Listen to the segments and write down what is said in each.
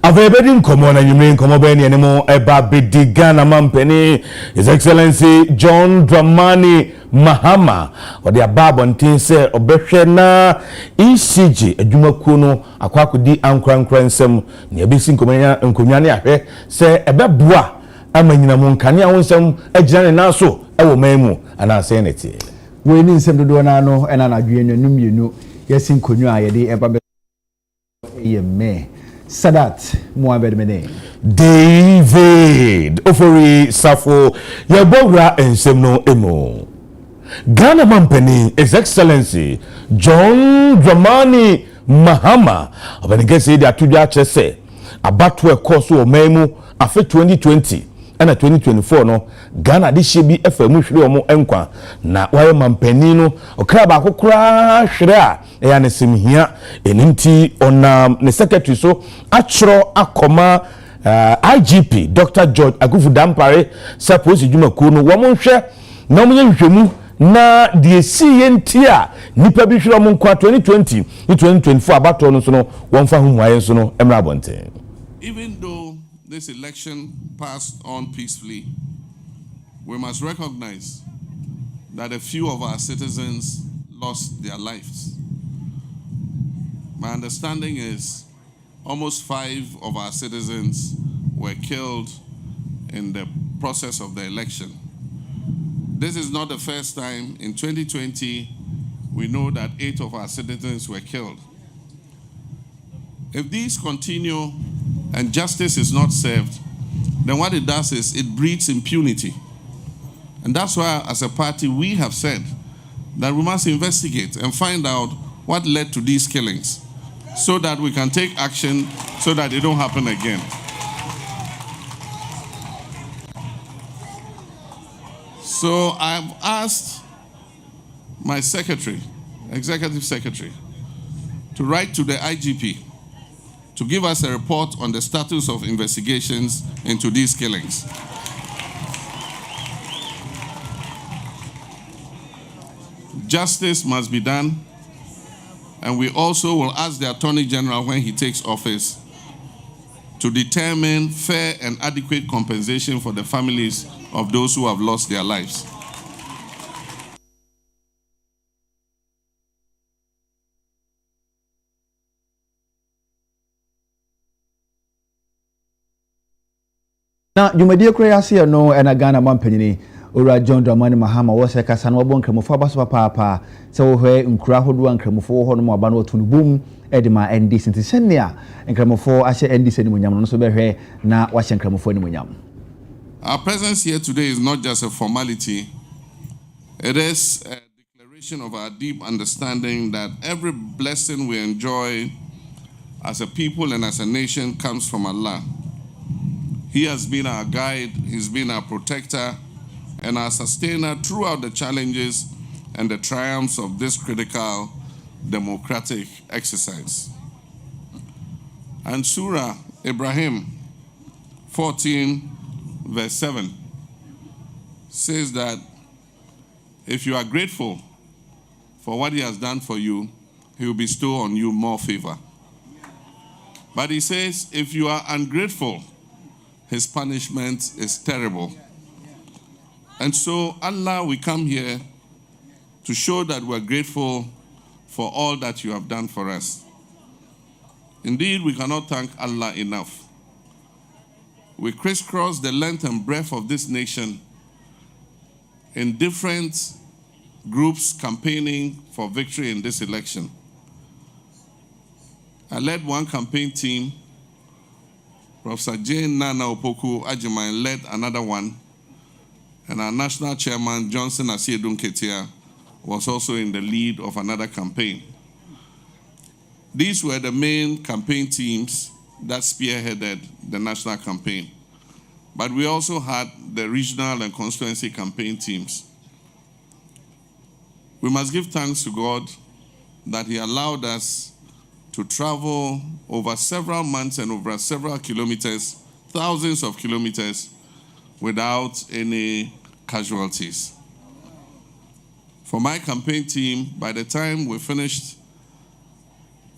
Avebedin komo na yumrin komo beni animo eba bedi Ghana mampeni His Excellency John Dramani Mahama odi ababo ntin se obehwe na ECG adwumakuo no akwakodi ankran nsem ne abesi nkonwa ne ahwe se ebeboa amanyina mu nkane awonsem agina ne naso ewo mamu ana senate we ni nsem dodo na no ena na adwenu numienu yesi nkonwa ayede eba be yeme Sadat Muhammad Mene David Ofori Safo Yabora Ensemno Emo Ghana Mampeni His Excellency John Dramani Mahama Abanigese de Atuja Chese Abatwe Koso Omemu afe 2020 and 2024 no Ghana di shebi FM hwere omo enkwa na waye mampani no okra ba kokra hwere a ya ne simhia enimti onam ne secretary so achro akoma IGP Dr. George Akufu Dampare suppose dwumakuo no wo monhwe na omunye hwehwemu na de siyentia nipa bi hwere omo nkwa 2020 ni 2024 abato no so no wonfa humwaye so no emra bonten. Even though this election passed on peacefully, we must recognize that a few of our citizens lost their lives. My understanding is almost 5 of our citizens were killed in the process of the election. This is not the first time. In 2020, we know that 8 of our citizens were killed. If these continue and justice is not served, then what it does is it breeds impunity. And that's why, as a party, we have said that we must investigate and find out what led to these killings so that we can take action so that they don't happen again. So I've asked my secretary, executive secretary, to write to the IGP to give us a report on the status of investigations into these killings. Justice must be done, and we also will ask the Attorney General when he takes office to determine fair and adequate compensation for the families of those who have lost their lives. na Jumadi Koreasi no ena Ghana mampanyini ora John Dramani Mahama wo se kasa no bon kramofo abaso papa se wo hwe nkura hodo ankramofo ho no mo aba no tunubum edima ND sintisenia nkramofo ahye ND senimunyam no so behwe na wahye nkramofo animunyam. Our presence here today is not just a formality. It is a declaration of our deep understanding that every blessing we enjoy as a people and as a nation comes from Allah. He has been our guide, he's been our protector, and our sustainer throughout the challenges and the triumphs of this critical democratic exercise. And Surah Ibrahim 14, verse 7 says that if you are grateful for what he has done for you, he will bestow on you more favor. But he says, if you are ungrateful, his punishment is terrible. And so, Allah, we come here to show that we're grateful for all that you have done for us. Indeed, we cannot thank Allah enough. We crisscross the length and breadth of this nation in different groups campaigning for victory in this election. I led one campaign team. Professor Jane Nana Opoku Ajiman led another one, and our national chairman, Johnson Asiedun Ketia, was also in the lead of another campaign. These were the main campaign teams that spearheaded the national campaign. But we also had the regional and constituency campaign teams. We must give thanks to God that he allowed us to travel over several months and over several kilometers, thousands of kilometers, without any casualties. For my campaign team, by the time we finished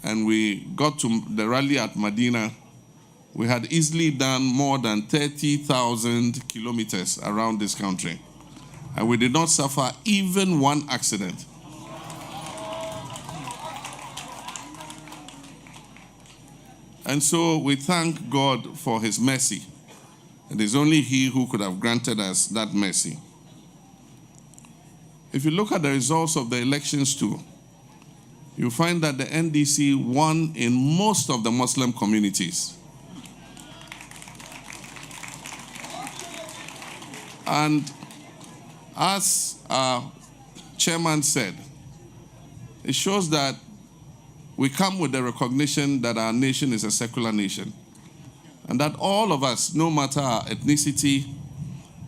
and we got to the rally at Medina, we had easily done more than 30,000 kilometers around this country. And we did not suffer even one accident. And so we thank God for his mercy. It is only he who could have granted us that mercy. If you look at the results of the elections too, you find that the NDC won in most of the Muslim communities. And as our chairman said, it shows that we come with the recognition that our nation is a secular nation. And that all of us, no matter our ethnicity,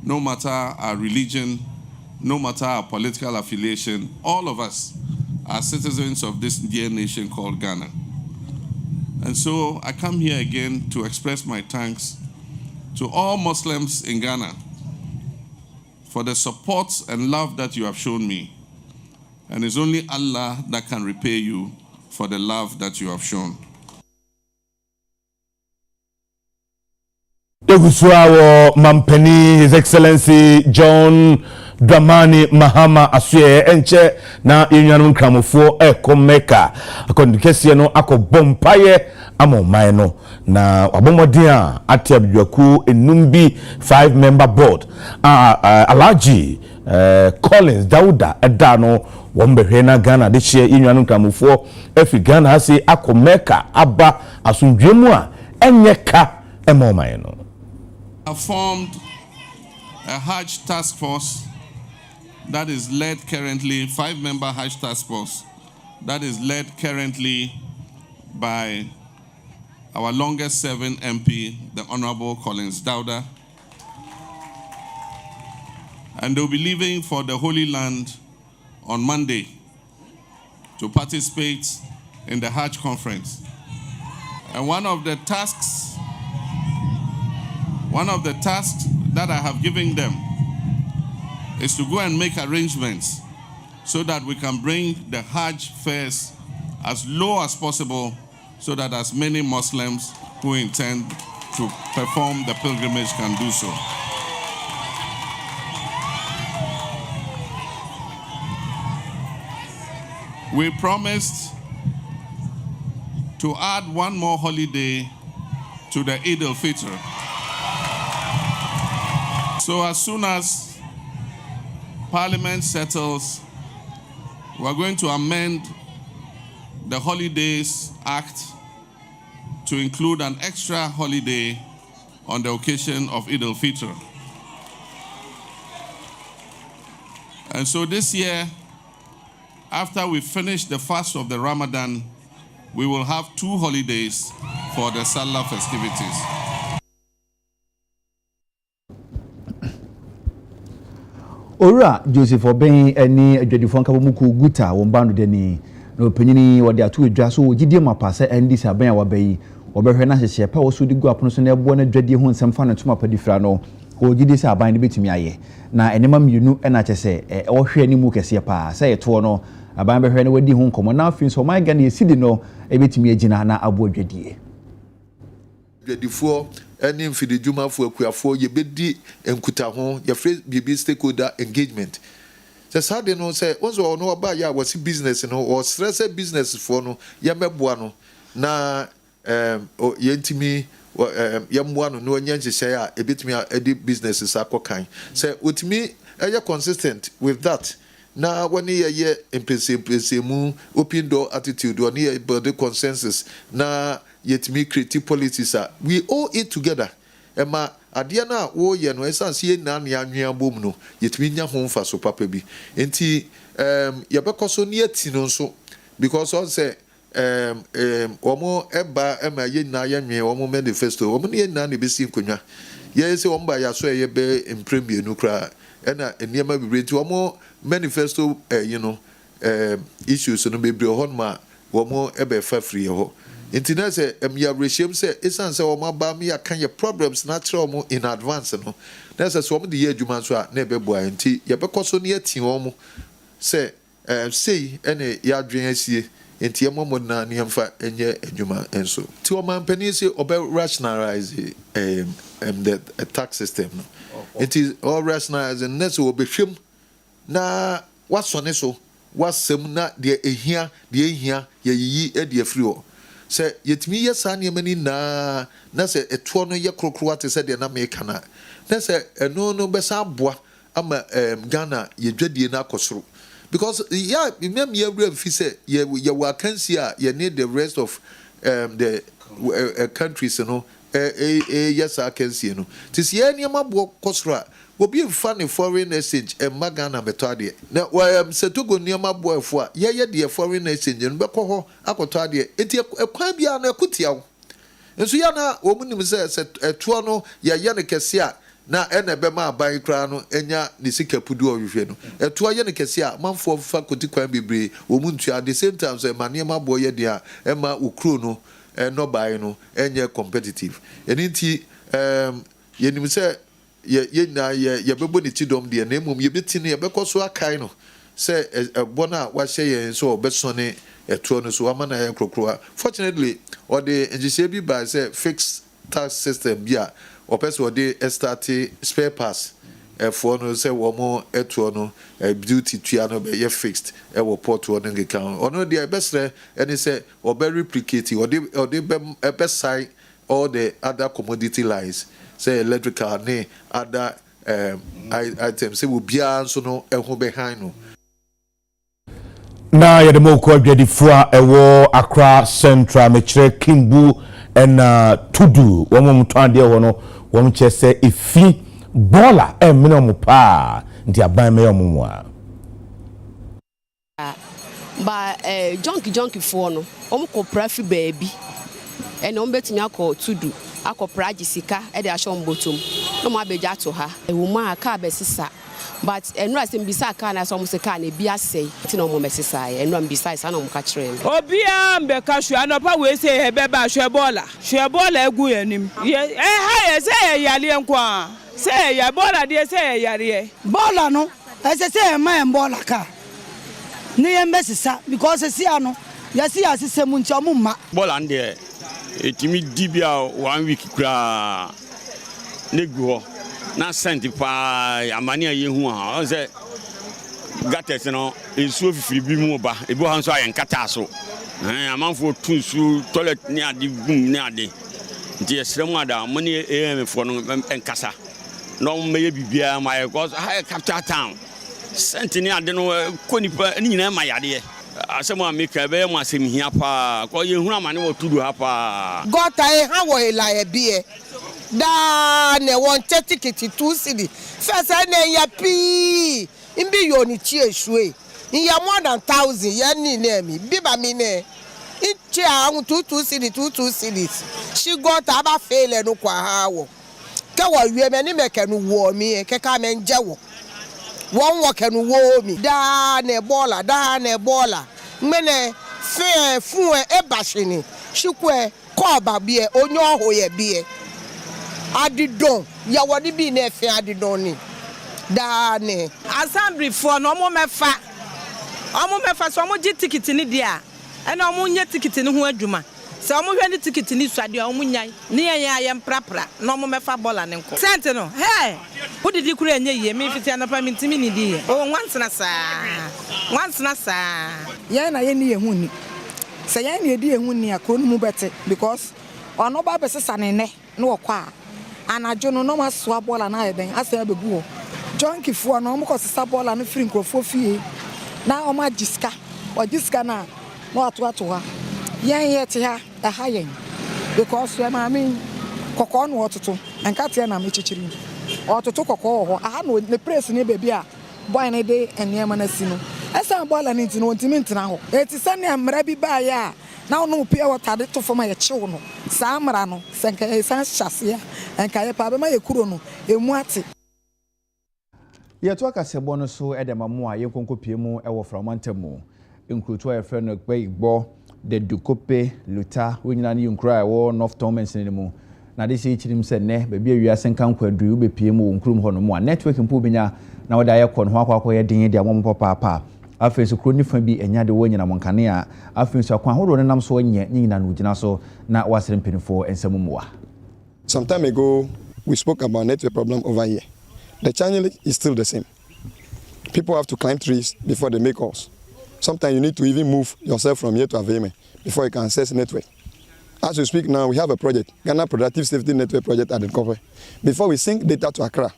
no matter our religion, no matter our political affiliation, all of us are citizens of this dear nation called Ghana. And so I come here again to express my thanks to all Muslims in Ghana for the support and love that you have shown me. And it's only Allah that can repay you for the love that you have shown. Egusuawo Mampeni, His Excellency John Dramani Mahama Asue enche na yenyanu nkramofo ekomeka akondikese no akobompaye amoman no na wabomodin a ate abdwaku enumbi 5-member board Alhaji Collins Dauda eda no wombehwe na Ghana de hye yenyanu nkramofo efi Ghana ase akomeka aba asundwemu a enyeka emoman no. I formed a Hajj task force that is led currently, 5-member Hajj task force, that is led currently by our longest serving MP, the Honorable Collins Dauda. And they'll be leaving for the Holy Land on Monday to participate in the Hajj conference. And one of the tasks that I have given them is to go and make arrangements so that we can bring the Hajj fares as low as possible so that as many Muslims who intend to perform the pilgrimage can do so. We promised to add one more holiday to the Eid al-Fitr. So as soon as Parliament settles, we're going to amend the Holidays Act to include an extra holiday on the occasion of Eid al-Fitr. And so this year, after we finish the fast of the Ramadan, we will have 2 holidays for the Salah festivities. Ora Joseph Obeng eni adwadifo nka bomuku guta wombando deni no panyini wode ato edwa so gidie mapase endi saban a wabayi obehwe na hyehye pa wo so di gu apono so na ebo na dwadie ho nsem fa na tuma pa difra no o gidie saban de betumi aye na enema mienu na kyese wo hwe ni mu kese pa se yeto no aban behwe na wadi ho nkomo na afin so my Ghana yesidi no ebetumi agina na abo adwadie dwadifo any mfidi juma fu akuafo ye bedi enkuta ho ye free bibi stakeholder engagement se sade no se onzo no oba ya wasi business no or stress business for no ye meboa no na ye ntimi ye mboa no no nya nhyehyɛ a ebetimi edi businesses akokan se otimi eye consistent with that na when ye empese mu open door attitude or ye build consensus na yet me creative policies we all eat together ema ade na wo ye no esanse ye na ne anwea bom no yet me nya ho mfa so papa bi enti ye bekoso ne ati no so because on say omo eba ema ye na ye nwe omo manifesto omo ne na ne besi nkonwa ye se omo ba ya so ye be impremie no kra ena eniema bi reti omo manifesto issues no be bre ho ma omo ebe fa free ho Intina say ya reshem say esan say o ma ba me akan your problems natural mo in advance no na say so mo de ye adwuma so a na ebe boa enti ye bekoso ne ati o mo say say ene ya dwen asie enti emo na ne yemfa enye adwuma enso ti o man pani say obe rationalize the tax system no it is all rationalize and next obe hwem na wasone so wasem na de ehia yeyi e de afri o se yetimi yesa ne mani na se eto no ye krokro ate se de na me kana na se eno no besa aboa ama Ghana yedwadie na akosoro because yeah remember every fi say ye vacancy you need the rest of the countries you know yes I can see you know this year niam abo kosoro obi mfa foreign exchange Ghana beto ade na se togo niam abo efo a ye de foreign exchange no be ko ho akoto ade enti ekwan bia na akutia nso ya na omunim se eto no ye ne kese a na ebe ma aban kra no enya ne sika pudu ohwehwe no eto ye ne kese a manfo fa koti kwan bebre omuntu at the same time so ma niam abo ye de a ema ukro no no buy no enye competitive eninti ye nim se ye na ye bebo ne tidom de na emom ye beti ne ye bekoso akai no se bona wa hye ye so obesone eto no so ama na ye krokroa fortunately or the engineer bi by say fixed tax system bia or person or the start spare pass for no say wo mo eto no duty tua no be ye fixed e wo port wo no ngekan ono the best any say or be replicate or the be side all the other commodity lines say electrical ne other items say wo bia so no eho behind no na ya demo ko adwadifo a ewo Accra Central mechire Kimbu na Tudu wo mo to ade ho no wo mo che se efi bola emene mo pa ndi aban me mo a ba junkie fo no omo ko prafi baabi ene omo betimi akọ Tudu akọ praji sika e de ahye ombotom no mo abeja to ha ewo ma aka besisa but enura sem bisa aka na so mo se ka na bi asei ti no mo mesisa enura mbisa isa na mo ka kire obia mbeka hwe anopa we se hebe ba hwe bola egu yanim ha ye se yale enko a se ya bola de se yare bola no se ma bola ka ni embesisa because se ano yasi asise mu ntia mu ma bola nde etimi dibia 1 week kra nego na senti pa amani ayehu a on se gates no ensuo fifiri bi mu ba ebo han so ayen kata so amanfo tunsu toilet ni ade gum ni ade nti esremu ada moni emfo no enkasa no meye bibia my cause high capital town senti ni ade no konipa ni nyina mayade asemo ameka be mo asem hia pa ko ye hunu amane wo Tudu ha pa gota ha wo ila e bie da ne won ticket 2 cedi first na ya pi imbi yo ni chi ehue ya more than 1000 ya ni na mi biba mi ne ichi a 22 cedi she got aba fail no kwa ha wo ka wo wie me ni meka no wo mi ke ka me nje wo won wo ka no wo mi da ne bola mene fe fu e bashini shikwe ko ba bie onyo ho ye bie adidon ya wodi bi na efe adidon ni da ne assembly for no mo mefa so mo gi ticket ni dia e na mo nye ticket ni ho adwuma so mo hwe ni ticket ni suade o mo nyan ni yen prapra no mo mefa bola ne nko sent no hey wo didi kura enye ye me fiti anapa mi ntimi ni di ye o wansena saa yen na yen ni ye hu ni se yen na edi ye hu ni akro no mu bete because ono ba besesa ne ne no kwa anajo no ma so bola na eden asa abegu ho junkie fo no mo ko sesa bola no free nkrofo fie na o ma jiska na no ato ha yen yete ha ha yen because we ma mi kokko no ototo enka te na me chichiri ototo kokko ho aha no ne press ne baby a boy ne de enema na si no esa bola ne ntino ntimi ntina ho eti se ne amra bi ba ya na no pia water de to foma ye chew no sa amra no senka e san hyase a enka ye pa be ma ye kuro no emu ate ye to akasebo no so edemamu a ye konko mu e wo framantamu nkruto e fre no gbe igbo de dukope luta wonyina ne nkura e wo north torments ne mu na de se chirim se ne be bia wiase nkan kwadru wo be mu nkrum ho no mu a network mpo benya na wada ye kon ho akwa ye den de amom papa afei so kroni fa bi enya de wonyina monkane a afei so akwan horo ne nam so nye nyina no gyina so na wasere mpenifo ensamumuwa. Some time ago we spoke about network problem over here. The challenge is still the same. People have to climb trees before they make calls. Sometimes you need to even move yourself from here to Aveme before you can access network. As we speak now, we have a project, Ghana Productive Safety Network Project at the Kope. Before we sync data to Accra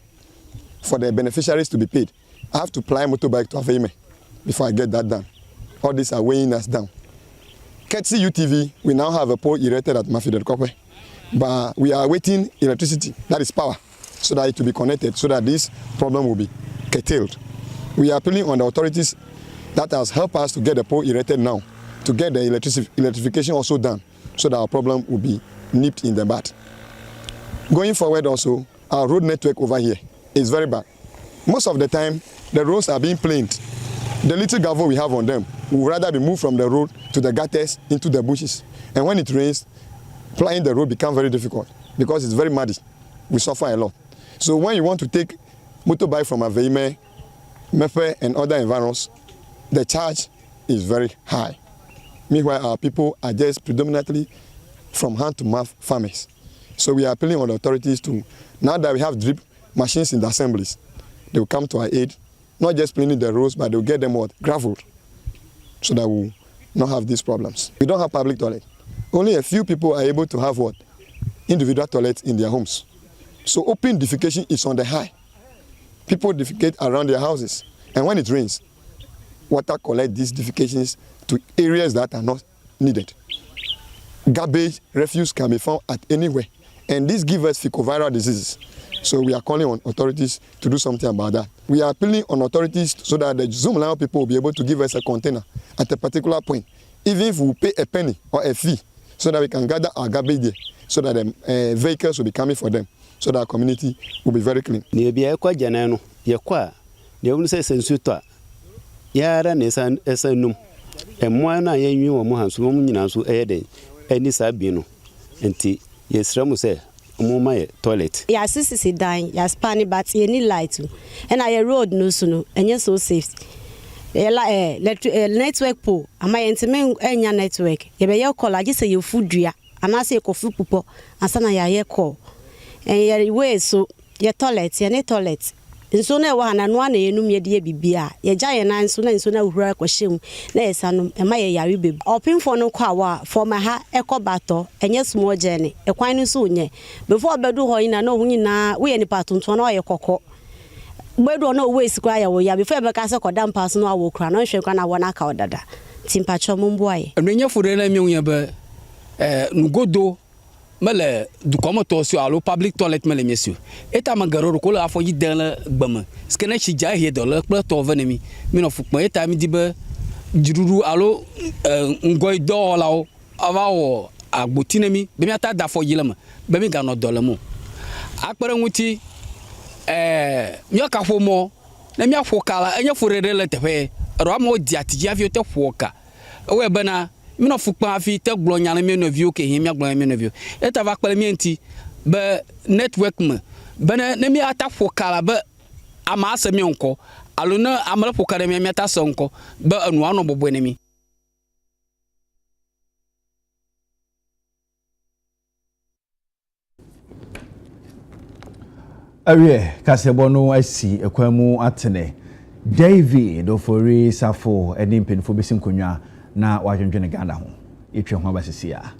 for the beneficiaries to be paid, I have to fly motorbike to Aveme before I get that done. All these are weighing us down. Ketsi UTV, we now have a pole erected at Mafia Kope, but we are waiting electricity, that is power, so that it will be connected, so that this problem will be curtailed. We are appealing on the authorities that has helped us to get the pole erected now, to get the electrification also done, so that our problem will be nipped in the bud. Going forward also, our road network over here is very bad. Most of the time, the roads are being planed. The little gravel we have on them will rather be moved from the road to the gutters into the bushes. And when it rains, plying the road becomes very difficult because it's very muddy. We suffer a lot. So when you want to take motorbike from Aveime, Mefe and other environs, the charge is very high. Meanwhile, our people are just predominantly from hand-to-mouth farmers. So we are appealing on the authorities to, now that we have drip machines in the assemblies, they will come to our aid, not just cleaning the roads, but they will get them what? Graveled, so that we will not have these problems. We don't have public toilet. Only a few people are able to have what? Individual toilets in their homes. So open defecation is on the high. People defecate around their houses. And when it rains, water collects these defecations to areas that are not needed. Garbage, refuse can be found at anywhere. And this gives us fecal-viral diseases. So we are calling on authorities to do something about that. We are appealing on authorities so that the Zoom Line people will be able to give us a container at a particular point, even if we pay a penny or a fee, so that we can gather our garbage there, so that the vehicles will be coming for them, so that our community will be very clean. Toilet. Yeah, sisi dying. Yeah, spanny but you need light. And I road no so and you so safe. Network po. Am I intimate enya network? You be your call. I just say you food dria. And I say coffee pupo. And sana ya ye call. And your way so your toilet. Your net toilet. Nso na wa na no na yenum ye de bibia ye gya na nso na uhura kwhyem na yesanum e ma ye yare bebu opinfo no kwa wa for ma ha ekobato enye small journey e kwan no so nye before bedu ho ina no hunyina we ye nipa tonton na ye kokko bedu no we sikwa ya wo ya before be ka se kodam pass no awo kura no hwe kwa na wona ka odada timpa chomo mboaye enye fure na mi unya be nugodo mele du comme torsion alo public toilet mele monsieur eta magaro ko la fo yi dan la gbama skena chi ja he do la pla to venemi mi no fukpo eta mi dibe jiruru alo ngoi do la o ava o agbotinemi be mi ata da fo yilama be mi ga no do la mo akpere nwuti mi aka fo mo na mi afo kala enye fo rere le tefe ro mo di atiji afio te fo ka we be na mi no fukpa afi te glo nyane mi no view ke hi mi glo mi no view eta va kpele mi enti be network me be na mi ata fo kala be ama ase mi onko alo na amala fo kala mi ata se onko be anu ano bobo ne mi awie kasebo no asi ekwamu atene David ofori safo eni mpenfo besim konwa na wadwendwene Ghana ho etwe ho abasisia